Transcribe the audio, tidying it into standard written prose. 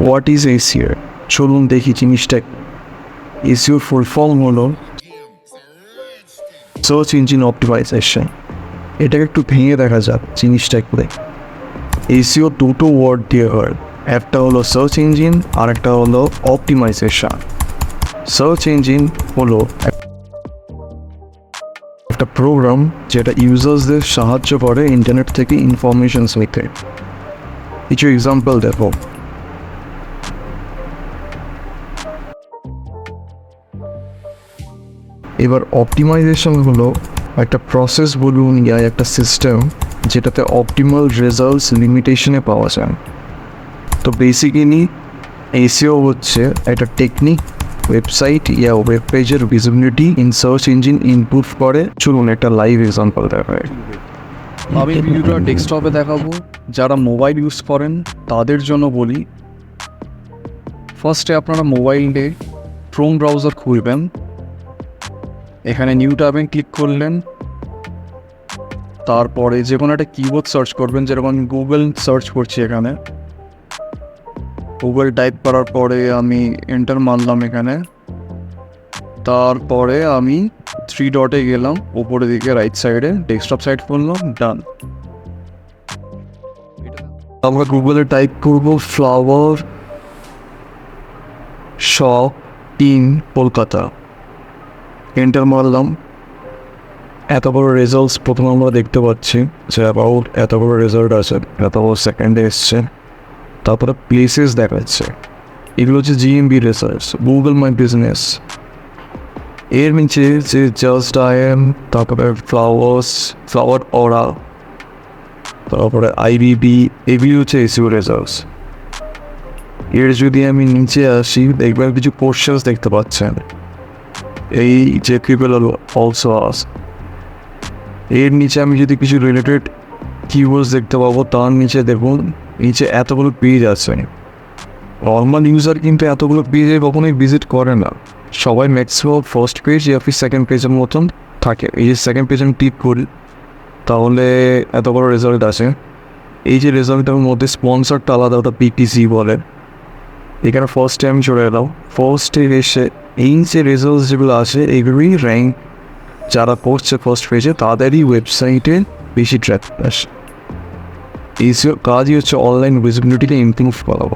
What is SEO? চলুন দেখি জিনিসটা। এসিওর ফুল ফর্ম হলো সার্চ ইঞ্জিন অপটিমাইজেশন। এটাকে একটু ভেঙে দেখা যাক জিনিসটা করে। এসিও দুটো ওয়ার্ড দিয়ে হয়, একটা হলো সার্চ ইঞ্জিন আর একটা হলো অপটিমাইজেশন। সার্চ ইঞ্জিন হলো একটা প্রোগ্রাম যেটা ইউজার্সদের সাহায্য করে ইন্টারনেট থেকে ইনফরমেশনস নিতে। কিছু এক্সাম্পল দেখো। এবার অপটিমাইজেশন হলো একটা প্রসেস বলুন ইয়া একটা সিস্টেম যেটাতে অপটিমাল রেজাল্টস লিমিটেশনে পাওয়া যায়। তো বেসিক্যালি এসিও হচ্ছে একটা টেকনিক ওয়েবসাইট ইয়া ওয়েব পেজের visibility in search engine improve করে। চলুন একটা লাইভ এক্সাম্পল দেখায়। আমি ভিডিওটা ডেস্কটপে দেখাবো, যারা মোবাইল ইউজ করেন তাদের জন্য বলি। ফার্স্টে আপনারা মোবাইলে ক্রোম ব্রাউজার খুলবেন, এখানে নিউ ট্যাবে ক্লিক করলেন, তারপরে যে কোনো একটা কিবোর্ড সার্চ করবেন, যেরকম গুগল সার্চ করছি এখানে। গুগল টাইপ করার পরে আমি এন্টার মারলাম এখানে, তারপরে আমি 3 ডটে গেলাম উপরের দিকে রাইট সাইডে, ডেস্কটপ সাইড করলাম, ডান। আমরা গুগলে টাইপ করব flower shop in Kolkata, enter মারলাম। এত বড় রেজাল্টস প্রথমে আমরা দেখতে পাচ্ছি যে অ্যাবাউট এত বড় রেজাল্ট আছে, এত বড় সেকেন্ডে এসছে। তারপরে প্লেসেস দেখাচ্ছে, এগুলো হচ্ছে GMB research, Google my business. এর নিচে যে জাস্ট আই এম, তারপরে ফ্লাওয়ার অরা, তারপরে আইবিবি, এগুলি হচ্ছে এসইও রেজাল্টস। এর যদি আমি নিচে আসি দেখবেন কিছু কোশ্চেন্স দেখতে পাচ্ছেন, এই যে পিপল অলসো আস। এর নিচে আমি যদি কিছু রিলেটেড কিওয়ার্ডস দেখতে পাবো, তার নিচে দেখুন নিচে এতগুলো পেজ আছে। নর্মাল ইউজার কিন্তু এতগুলো পেজে কখনোই ভিজিট করে না, সবাই ম্যাক্সিমাম ফার্স্ট পেজ ইয়া ফির সেকেন্ড পেজের মতন থাকে। এই যে সেকেন্ড পেজ আমি ক্লিক করি, তাহলে এত বড় রেজাল্ট আসে। এই যে রেজাল্টের মধ্যে স্পন্সরটা আলাদা, ওটা পিপিসি বলে। এখানে ফার্স্টে আমি চলে এলাম, ফার্স্টে এসে এই যে রেজাল্টস যেগুলো আসে এগুলোই র্যাঙ্ক যারা পড়ছে ফার্স্ট পেজে তাদেরই ওয়েবসাইটে বেশি ট্র্যাক আসে। এই কাজই হচ্ছে অনলাইন ভিজিবিলিটিকে ইমপ্রুভ করাবো।